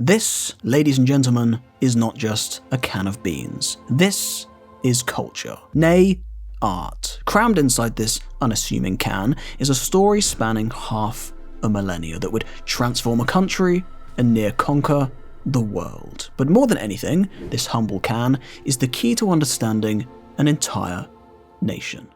This, ladies and gentlemen, is not just a can of beans. This is culture. Nay, art. Crammed inside this unassuming can is a story spanning half a millennia that would transform a country and near conquer the world. But more than anything, this humble can is the key to understanding an entire nation.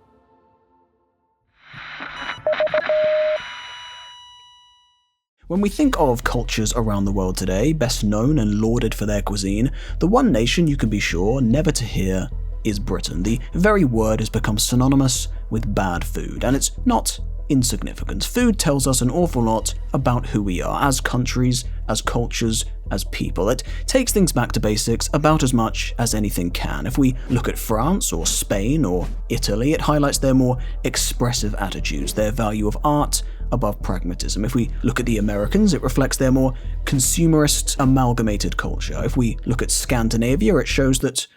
When we think of cultures around the world today, best known and lauded for their cuisine, the one nation you can be sure never to hear is Britain. The very word has become synonymous with bad food, and it's not insignificant. Food tells us an awful lot about who we are as countries, as cultures, as people. It takes things back to basics about as much as anything can. If we look at France or Spain or Italy, it highlights their more expressive attitudes, their value of art above pragmatism. If we look at the Americans, it reflects their more consumerist, amalgamated culture. If we look at Scandinavia, it shows that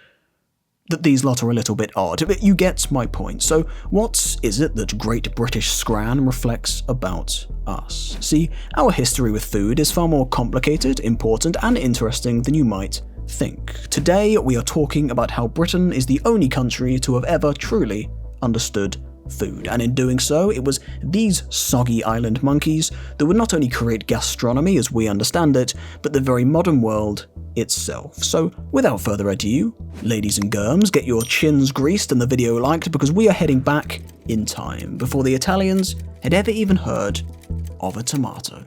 these lot are a little bit odd. But you get my point. So what is it that Great British Scran reflects about us? See, our history with food is far more complicated, important, and interesting than you might think. Today, we are talking about how Britain is the only country to have ever truly understood food, and in doing so, it was these soggy island monkeys that would not only create gastronomy as we understand it, but the very modern world itself. So, without further ado, ladies and germs, get your chins greased and the video liked, because we are heading back in time, before the Italians had ever even heard of a tomato.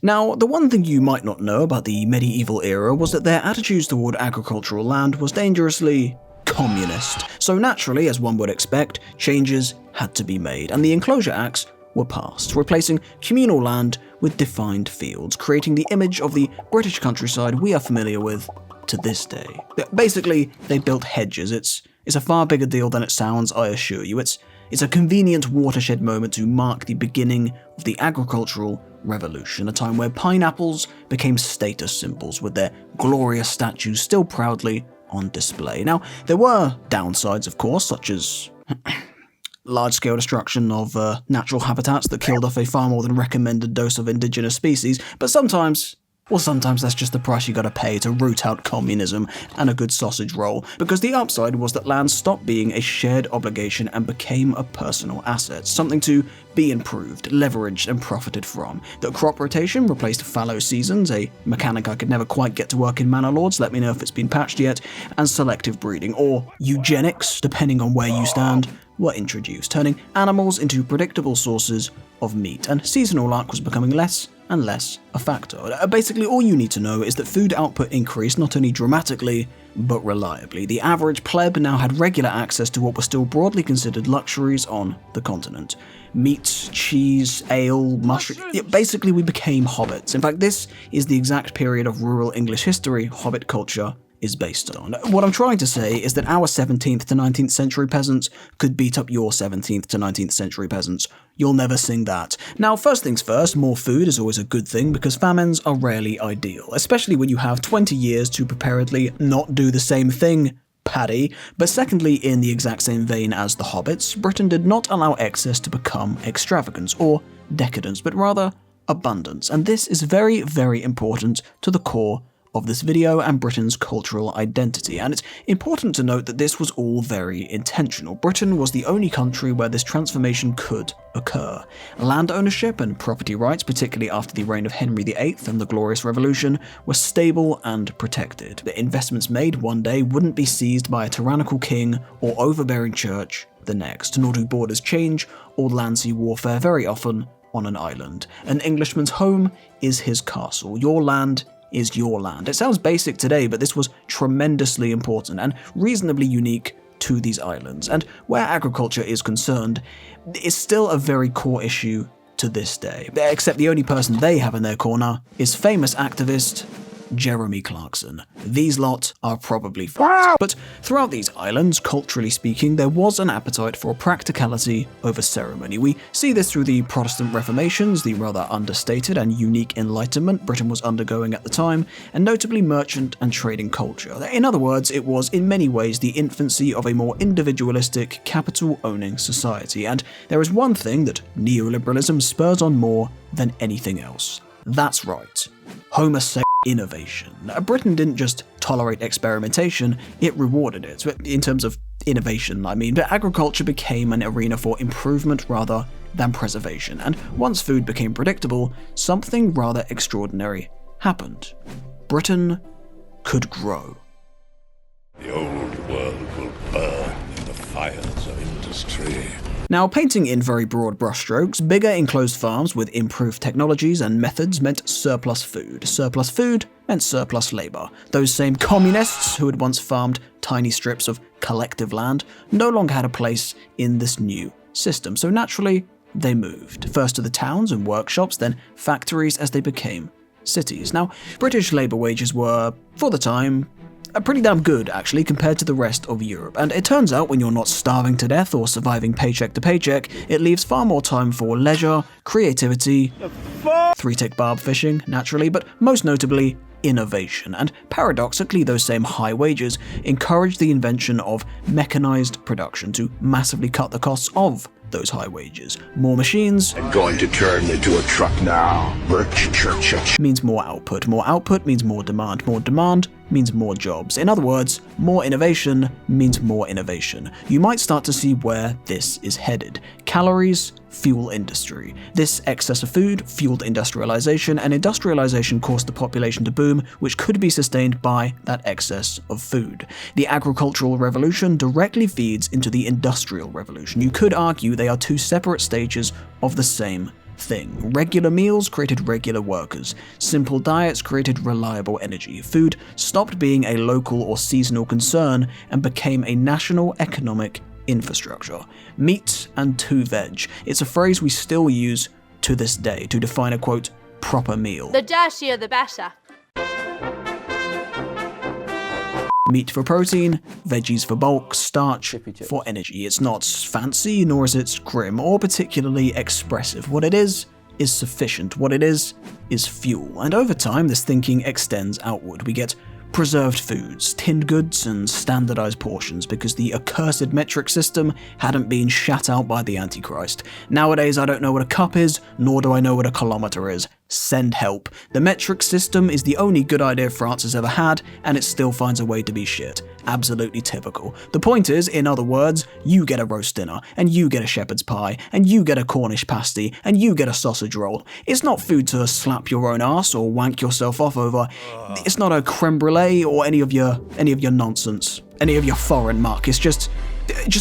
Now, the one thing you might not know about the medieval era was that their attitudes toward agricultural land was dangerously communist. So naturally, as one would expect, changes had to be made, and the Enclosure Acts were passed, replacing communal land with defined fields, creating the image of the British countryside we are familiar with to this day. Basically, they built hedges. It's a far bigger deal than it sounds, I assure you. It's a convenient watershed moment to mark the beginning of the agricultural revolution, a time where pineapples became status symbols with their glorious statues still proudly on display. Now, there were downsides, of course, such as large-scale destruction of natural habitats that killed off a far more than recommended dose of indigenous species, but sometimes that's just the price you gotta pay to root out communism and a good sausage roll, because the upside was that land stopped being a shared obligation and became a personal asset, something to be improved, leveraged, and profited from. That crop rotation replaced fallow seasons, a mechanic I could never quite get to work in Manor Lords, let me know if it's been patched yet, and selective breeding, or eugenics, depending on where you stand, were introduced, turning animals into predictable sources of meat, and seasonal luck was becoming less and less a factor. Basically, all you need to know is that food output increased not only dramatically, but reliably. The average pleb now had regular access to what were still broadly considered luxuries on the continent. Meat, cheese, ale, mushrooms. Basically, we became hobbits. In fact, this is the exact period of rural English history hobbit culture is based on. What I'm trying to say is that our 17th to 19th century peasants could beat up your 17th to 19th century peasants. You'll never sing that. Now, first things first, more food is always a good thing because famines are rarely ideal, especially when you have 20 years to preparedly not do the same thing, Paddy. But secondly, in the exact same vein as the hobbits, Britain did not allow excess to become extravagance or decadence, but rather abundance. And this is very, very important to the core of this video and Britain's cultural identity, and it's important to note that this was all very intentional. Britain was the only country where this transformation could occur. Land ownership and property rights, particularly after the reign of Henry VIII and the Glorious Revolution, were stable and protected. The investments made one day wouldn't be seized by a tyrannical king or overbearing church the next, nor do borders change or land-sea warfare very often on an island. An Englishman's home is his castle. Your land is your land. It sounds basic today, but this was tremendously important and reasonably unique to these islands. And where agriculture is concerned, it's still a very core issue to this day. Except the only person they have in their corner is famous activist Jeremy Clarkson. These lot are probably fucked. But throughout these islands, culturally speaking, there was an appetite for practicality over ceremony. We see this through the Protestant Reformations, the rather understated and unique enlightenment Britain was undergoing at the time, and notably merchant and trading culture. In other words, it was in many ways the infancy of a more individualistic, capital-owning society. And there is one thing that neoliberalism spurs on more than anything else. That's right. Homosexual innovation. Britain didn't just tolerate experimentation, it rewarded it. In terms of innovation, I mean, but agriculture became an arena for improvement rather than preservation. And once food became predictable, something rather extraordinary happened. Britain could grow. The old world will burn in the fires of industry. Now, painting in very broad brushstrokes, bigger enclosed farms with improved technologies and methods meant surplus food. Surplus food meant surplus labour. Those same communists who had once farmed tiny strips of collective land no longer had a place in this new system. So naturally, they moved. First to the towns and workshops, then factories as they became cities. Now, British labour wages were, for the time, pretty damn good, actually, compared to the rest of Europe. And it turns out when you're not starving to death or surviving paycheck to paycheck, it leaves far more time for leisure, creativity, three-tick barb fishing, naturally, but most notably, innovation. And paradoxically, those same high wages encouraged the invention of mechanized production to massively cut the costs of those high wages. More machines I'm going to turn into a truck now. Means more output. More output means more demand. More demand means more jobs. In other words, more innovation means more innovation. You might start to see where this is headed. Calories fuel industry. This excess of food fueled industrialization, and industrialization caused the population to boom, which could be sustained by that excess of food. The agricultural revolution directly feeds into the industrial revolution. You could argue they are two separate stages of the same thing. Regular meals created regular workers. Simple diets created reliable energy. Food stopped being a local or seasonal concern and became a national economic infrastructure. Meat and two veg. It's a phrase we still use to this day to define a, quote, proper meal. The dirtier the better. Meat for protein, veggies for bulk, starch for energy. It's not fancy, nor is it grim, or particularly expressive. What it is sufficient. What it is fuel. And over time, this thinking extends outward. We get preserved foods, tinned goods, and standardized portions because the accursed metric system hadn't been shat out by the Antichrist. Nowadays, I don't know what a cup is, nor do I know what a kilometer is. Send help. The metric system is the only good idea France has ever had, and it still finds a way to be shit. Absolutely typical. The point is, in other words, you get a roast dinner, and you get a shepherd's pie, and you get a Cornish pasty, and you get a sausage roll. It's not food to slap your own ass or wank yourself off over. It's not a creme brulee or any of your nonsense, any of your foreign muck. It's just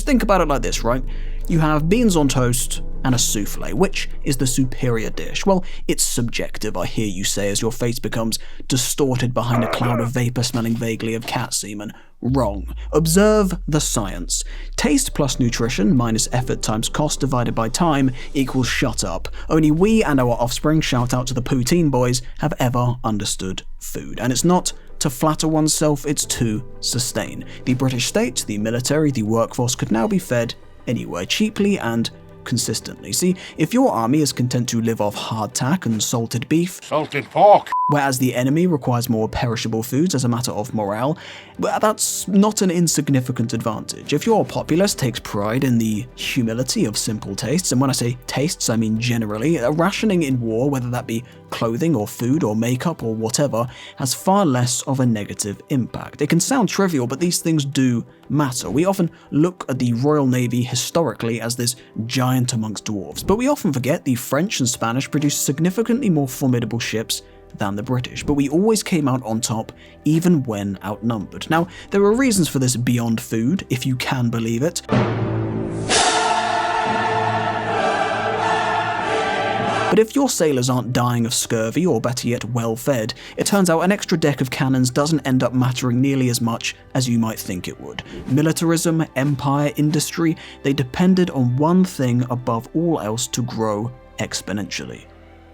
think about it like this, right? You have beans on toast and a souffle. Which is the superior dish? Well, it's subjective, I hear you say, as your face becomes distorted behind a cloud of vapor smelling vaguely of cat semen. Wrong. Observe the science. Taste plus nutrition minus effort times cost divided by time equals shut up. Only we and our offspring, shout out to the poutine boys, have ever understood food. And it's not to flatter oneself, it's to sustain. The British state, the military, the workforce could now be fed anywhere, cheaply and consistently. See, if your army is content to live off hardtack and salted beef, Salted pork. whereas the enemy requires more perishable foods as a matter of morale, well, that's not an insignificant advantage. If your populace takes pride in the humility of simple tastes, and when I say tastes, I mean generally, rationing in war, whether that be clothing or food or makeup or whatever, has far less of a negative impact. It can sound trivial, but these things do matter. We often look at the Royal Navy historically as this giant amongst dwarves, but we often forget the French and Spanish produced significantly more formidable ships than the British, but we always came out on top, even when outnumbered. Now, there are reasons for this beyond food, if you can believe it. But if your sailors aren't dying of scurvy, or better yet, well-fed, it turns out an extra deck of cannons doesn't end up mattering nearly as much as you might think it would. Militarism, empire, industry, they depended on one thing above all else to grow exponentially: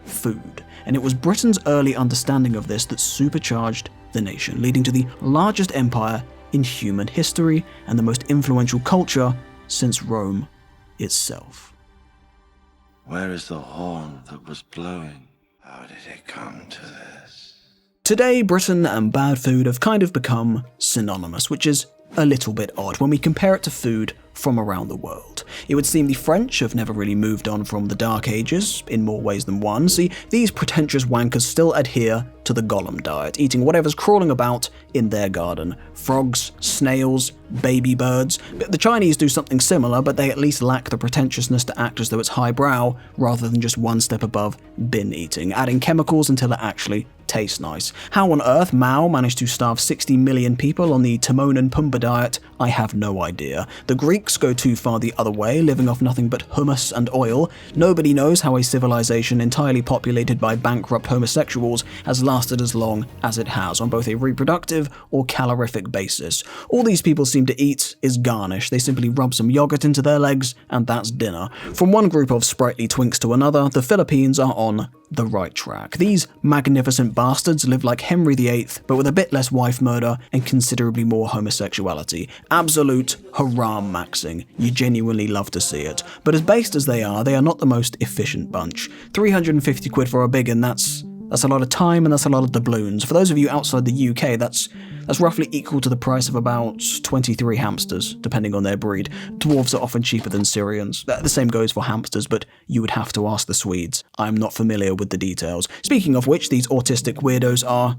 food. And it was Britain's early understanding of this that supercharged the nation, leading to the largest empire in human history and the most influential culture since Rome itself. Where is the horn that was blowing? How did it come to this? Today, Britain and bad food have kind of become synonymous, which is a little bit odd when we compare it to food from around the world. It would seem the French have never really moved on from the Dark Ages, in more ways than one. See, these pretentious wankers still adhere to the Gollum diet, eating whatever's crawling about in their garden. Frogs, snails, baby birds. The Chinese do something similar, but they at least lack the pretentiousness to act as though it's highbrow, rather than just one step above bin eating, adding chemicals until it actually tastes nice. How on earth Mao managed to starve 60 million people on the Timon and Pumbaa diet, I have no idea. The Greeks go too far the other way, living off nothing but hummus and oil. Nobody knows how a civilization entirely populated by bankrupt homosexuals has lasted as long as it has, on both a reproductive or calorific basis. All these people seem to eat is garnish. They simply rub some yogurt into their legs, and that's dinner. From one group of sprightly twinks to another, the Philippines are on the right track. These magnificent bastards live like Henry VIII, but with a bit less wife murder and considerably more homosexuality. Absolute haram maxing. You genuinely love to see it. But as based as they are not the most efficient bunch. 350 quid for a big un, that's a lot of time and that's a lot of doubloons. For those of you outside the UK, that's roughly equal to the price of about 23 hamsters, depending on their breed. Dwarves are often cheaper than Syrians. The same goes for hamsters, but you would have to ask the Swedes. I'm not familiar with the details. Speaking of which, these autistic weirdos are...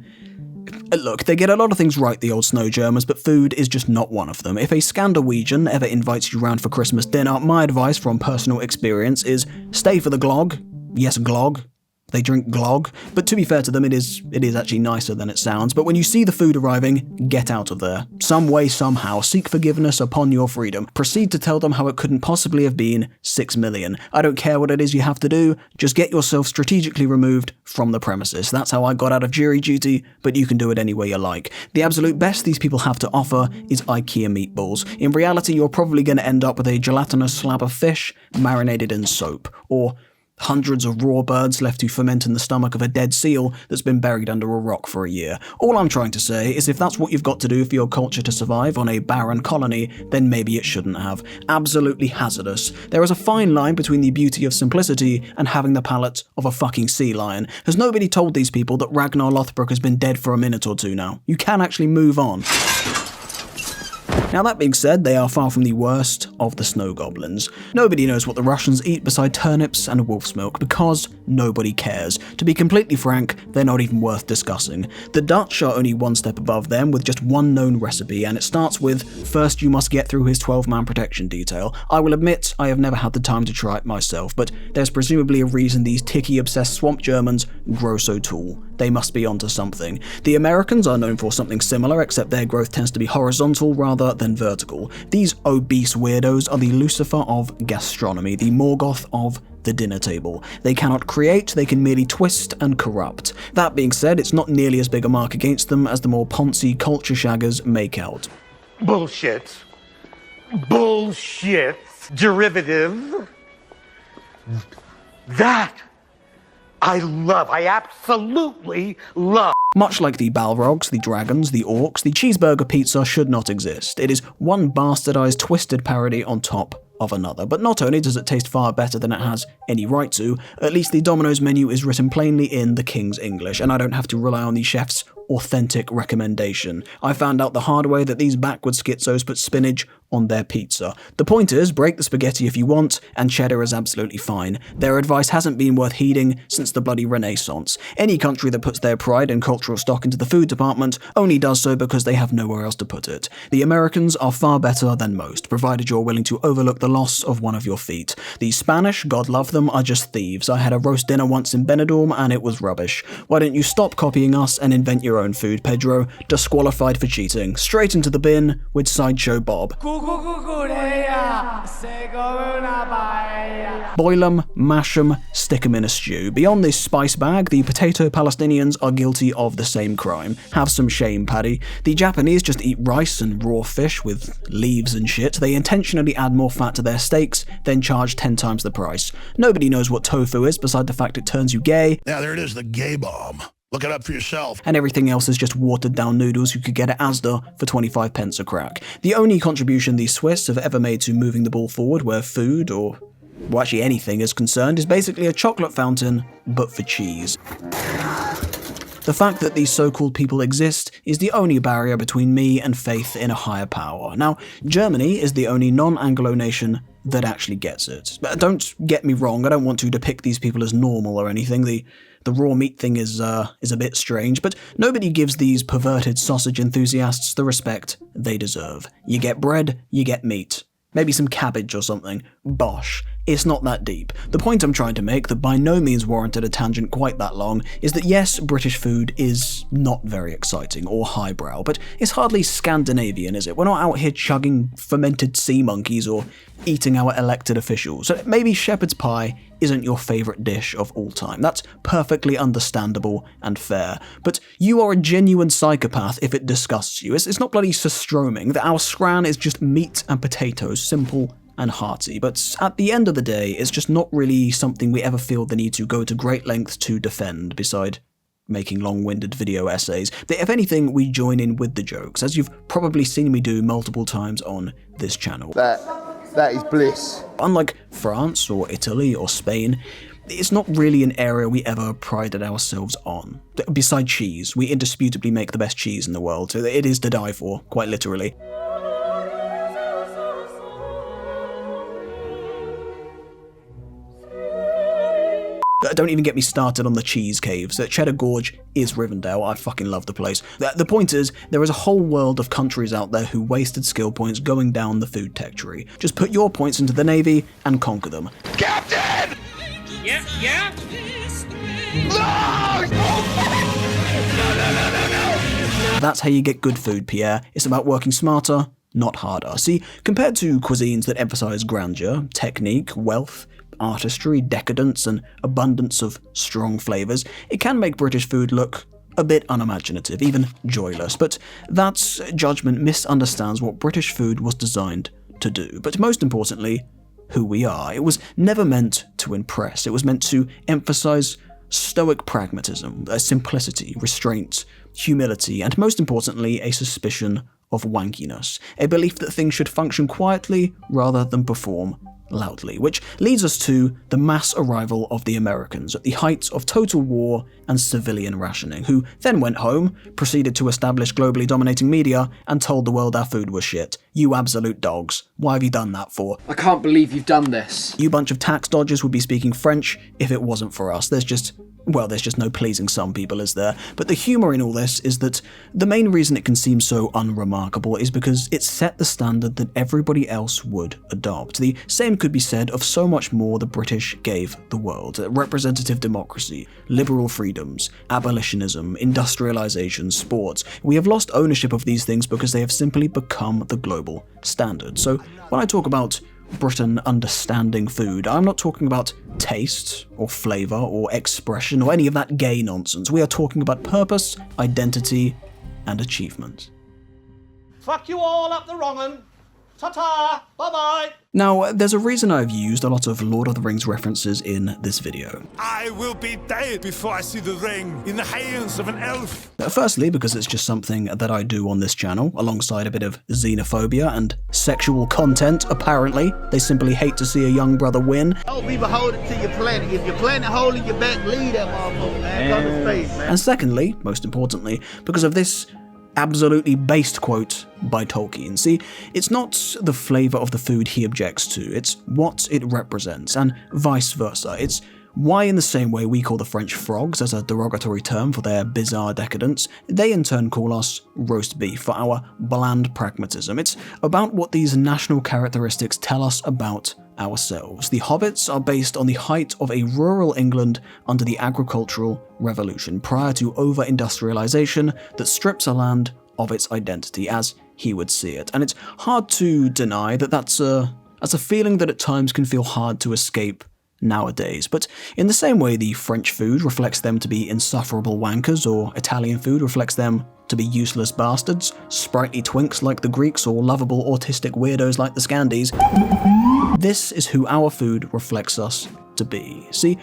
Look, they get a lot of things right, the old snow Germans, but food is just not one of them. If a Scandinavian ever invites you round for Christmas dinner, my advice from personal experience is stay for the glog. Yes, glog. They drink glog, but to be fair to them, it is actually nicer than it sounds. But when you see the food arriving, get out of there. Some way, somehow, seek forgiveness upon your freedom. Proceed to tell them how it couldn't possibly have been 6 million. I don't care what it is you have to do, just get yourself strategically removed from the premises. That's how I got out of jury duty, but you can do it any way you like. The absolute best these people have to offer is IKEA meatballs. In reality, you're probably going to end up with a gelatinous slab of fish marinated in soap, or hundreds of raw birds left to ferment in the stomach of a dead seal that's been buried under a rock for a year. All I'm trying to say is if that's what you've got to do for your culture to survive on a barren colony, then maybe it shouldn't have. Absolutely hazardous. There is a fine line between the beauty of simplicity and having the palate of a fucking sea lion. Has nobody told these people that Ragnar Lothbrok has been dead for a minute or two now? You can actually move on. Now that being said, they are far from the worst of the snow goblins. Nobody knows what the Russians eat beside turnips and wolf's milk because nobody cares. To be completely frank, they're not even worth discussing. The Dutch are only one step above them with just one known recipe, and it starts with, first you must get through his 12-man protection detail. I will admit I have never had the time to try it myself, but there's presumably a reason these tiki-obsessed swamp Germans grow so tall. They must be onto something. The Americans are known for something similar, except their growth tends to be horizontal rather than vertical. These obese weirdos are the Lucifer of gastronomy, the Morgoth of the dinner table. They cannot create, they can merely twist and corrupt. That being said, it's not nearly as big a mark against them as the more poncy culture shaggers make out. Bullshit. Bullshit. Derivative. That I love. I absolutely love. Much like the Balrogs, the dragons, the orcs, the cheeseburger pizza should not exist. It is one bastardized, twisted parody on top of another. But not only does it taste far better than it has any right to, at least the Domino's menu is written plainly in the King's English, and I don't have to rely on the chef's authentic recommendation. I found out the hard way that these backward schizos put spinach on their pizza. The point is, break the spaghetti if you want, and cheddar is absolutely fine. Their advice hasn't been worth heeding since the bloody Renaissance. Any country that puts their pride and cultural stock into the food department only does so because they have nowhere else to put it. The Americans are far better than most, provided you're willing to overlook the loss of one of your feet. The Spanish, God love them, are just thieves. I had a roast dinner once in Benidorm and it was rubbish. Why don't you stop copying us and invent your own food, Pedro? Disqualified for cheating. Straight into the bin with Sideshow Bob. Boil 'em, mash 'em, stick 'em in a stew. Beyond this spice bag, the potato Palestinians are guilty of the same crime. Have some shame, Paddy. The Japanese just eat rice and raw fish with leaves and shit. They intentionally add more fat to their steaks, then charge 10 times the price. Nobody knows what tofu is, beside the fact it turns you gay. Yeah, there it is, the gay bomb. Look it up for yourself. And everything else is just watered down noodles you could get at Asda for 25 pence a crack. The only contribution the Swiss have ever made to moving the ball forward where food, or well, actually anything is concerned, is basically a chocolate fountain, but for cheese. The fact that these so-called people exist is the only barrier between me and faith in a higher power. Now, Germany is the only non-Anglo nation that actually gets it. But don't get me wrong, I don't want to depict these people as normal or anything. The raw meat thing is a bit strange, but nobody gives these perverted sausage enthusiasts the respect they deserve. You get bread, you get meat. Maybe some cabbage or something. Bosh. It's not that deep. The point I'm trying to make, that by no means warranted a tangent quite that long, is that yes, British food is not very exciting or highbrow, but it's hardly Scandinavian, is it? We're not out here chugging fermented sea monkeys or eating our elected officials. So maybe shepherd's pie isn't your favourite dish of all time. That's perfectly understandable and fair. But you are a genuine psychopath if it disgusts you. It's not bloody surstroming. Our scran is just meat and potatoes, simple and hearty, but at the end of the day, it's just not really something we ever feel the need to go to great lengths to defend, beside making long-winded video essays. If anything, we join in with the jokes, as you've probably seen me do multiple times on this channel. That is bliss. Unlike France or Italy or Spain, it's not really an area we ever prided ourselves on. Besides cheese, we indisputably make the best cheese in the world, so it is to die for, quite literally. Don't even get me started on the cheese caves. Cheddar Gorge is Rivendell. I fucking love the place. The point is, there is a whole world of countries out there who wasted skill points going down the food tech tree. Just put your points into the Navy and conquer them. Captain! Yeah? That's how you get good food, Pierre. It's about working smarter, not harder. See, compared to cuisines that emphasize grandeur, technique, wealth, artistry, decadence, and abundance of strong flavors, it can make British food look a bit unimaginative, even joyless, but that judgment misunderstands what British food was designed to do, but most importantly, who we are. It was never meant to impress, it was meant to emphasize stoic pragmatism, simplicity, restraint, humility, and most importantly, a suspicion of wankiness, a belief that things should function quietly rather than perform loudly, which leads us to the mass arrival of the Americans at the height of total war and civilian rationing, who then went home, proceeded to establish globally dominating media, and told the world our food was shit. You absolute dogs. Why have you done that for? I can't believe you've done this. You bunch of tax dodgers would be speaking French if it wasn't for us. There's just no pleasing some people, is there? But the humour in all this is that the main reason it can seem so unremarkable is because it set the standard that everybody else would adopt. The same could be said of so much more the British gave the world. Representative democracy, liberal freedoms, abolitionism, industrialisation, sports. We have lost ownership of these things because they have simply become the global standard. So when I talk about Britain understanding food, I'm not talking about taste, or flavour, or expression, or any of that gay nonsense. We are talking about purpose, identity, and achievement. Fuck you all up the wrong one. Ta-ta! Bye-bye! Now, there's a reason I've used a lot of Lord of the Rings references in this video. I will be dead before I see the ring in the hands of an elf. Firstly, because it's just something that I do on this channel, alongside a bit of xenophobia and sexual content, apparently. They simply hate to see a young brother win. Don't be beholden to your planet. If your planet holding your back, leave that motherfucker, man. Come to space, man. And secondly, most importantly, because of this absolutely based quote by Tolkien. See, it's not the flavour of the food he objects to, it's what it represents, and vice versa. It's why, in the same way we call the French frogs as a derogatory term for their bizarre decadence, they in turn call us roast beef for our bland pragmatism. It's about what these national characteristics tell us about ourselves. The Hobbits are based on the height of a rural England under the agricultural revolution, prior to over-industrialization that strips a land of its identity as he would see it. And it's hard to deny that that's a feeling that at times can feel hard to escape nowadays. But in the same way the French food reflects them to be insufferable wankers, or Italian food reflects them to be useless bastards, sprightly twinks like the Greeks, or lovable autistic weirdos like the Scandies, this is who our food reflects us to be. See,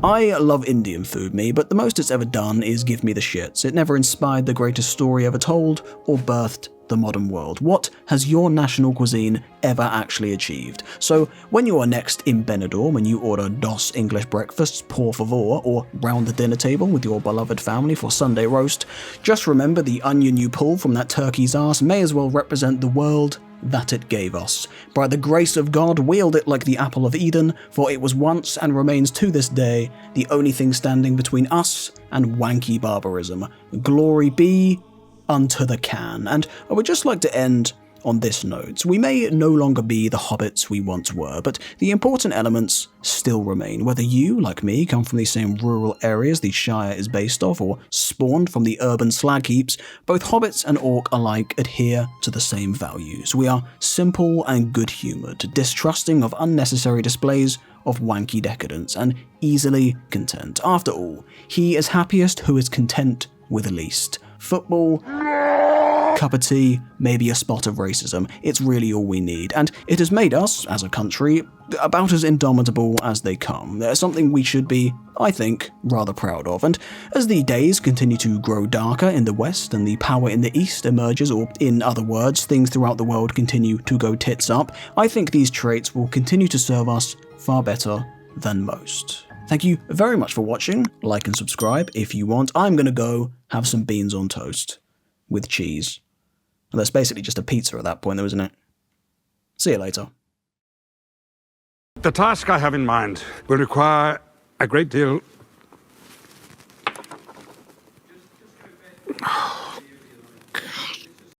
I love Indian food, but the most it's ever done is give me the shits. It never inspired the greatest story ever told, or birthed the modern world. What has your national cuisine ever actually achieved? So when you are next in Benidorm and you order dos English breakfasts, por favor, or round the dinner table with your beloved family for Sunday roast, just remember the onion you pull from that turkey's ass may as well represent the world that it gave us. By the grace of God, wield it like the apple of Eden, for it was once and remains to this day the only thing standing between us and wanky barbarism. Glory be unto the can. And I would just like to end on this note. We may no longer be the hobbits we once were, but the important elements still remain. Whether you, like me, come from the same rural areas the Shire is based off, or spawned from the urban slag heaps, both hobbits and orc alike adhere to the same values. We are simple and good-humoured, distrusting of unnecessary displays of wanky decadence, and easily content. After all, he is happiest who is content with least. Football, cup of tea, maybe a spot of racism. It's really all we need, and it has made us, as a country, about as indomitable as they come. There's something we should be, I think, rather proud of. And as the days continue to grow darker in the west and the power in the east emerges, or in other words, things throughout the world continue to go tits up, I think these traits will continue to serve us far better than most. Thank you very much for watching. Like and subscribe if you want. I'm gonna go have some beans on toast with cheese. And that's basically just a pizza at that point, though, isn't it? See you later. The task I have in mind will require a great deal